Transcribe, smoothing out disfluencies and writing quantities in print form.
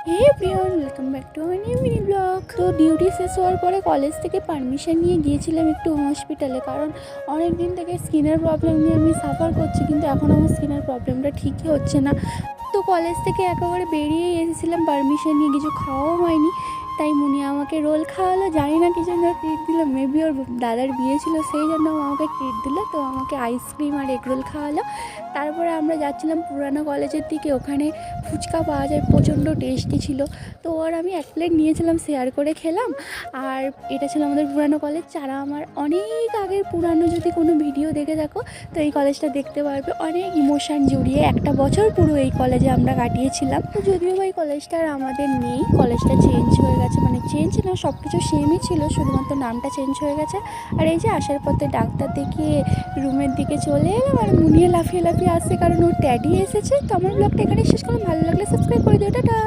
Hey everyone, welcome back to our new mini blog. তো duty শেষ হওয়ার পরে কলেজ থেকে পারমিশন নিয়ে গিয়েছিলাম একটু হসপিটালে, কারণ অনেক দিন থেকে স্কিনের প্রবলেম নিয়ে আমি সাফার করছি, কিন্তু এখন আমার স্কিনের প্রবলেমটা ঠিকই হচ্ছে না। তো কলেজ থেকে একেবারে বেরিয়েই এসেছিলাম পারমিশন নিয়ে, কিছু খাওয়াও হয়নি। তাই মুনিয়া আমাকে রোল খাওয়ালো, জানি না কি জন্য ট্রিট দিল, মেবি ওর দাদার বিয়ে ছিল সেই জন্য আমাকে ট্রিট দিল। তো আমাকে আইসক্রিম আর এগ রোল খাওয়ালো। তারপরে আমরা যাচ্ছিলাম পুরানো কলেজের দিকে, ওখানে ফুচকা পাওয়া যায়, প্রচণ্ড টেস্টি ছিল। তো ওর আমি এক প্লেট নিয়েছিলাম, শেয়ার করে খেলাম। আর এটা ছিল আমাদের পুরানো কলেজ। যারা আমার অনেক আগের পুরানো যদি কোনো ভিডিও দেখে থাকো, তো এই কলেজটা দেখতে পারবে। অনেক ইমোশান জড়িয়ে একটা বছর পুরো এই কলেজে আমরা কাটিয়েছিলাম। তো যদিও এই কলেজটা আর আমাদের নেই, কলেজটা চেঞ্জ হয়ে গেছে, মানে চেঞ্জ না, সব কিছু সেমই ছিল, শুধুমাত্র নামটা চেঞ্জ হয়ে গেছে। আর এই যে আসার পথে ডাক্তার দেখিয়ে রুমের দিকে চলে এলাম, আর মুনিয়ে লাফিয়ে লাফিয়ে আসছে কারণ ওর ড্যাডি এসেছে। তো আমার ব্লগটা এখানে শেষ করলাম, ভালো লাগলে সাবস্ক্রাইব করে দিও, টাটা।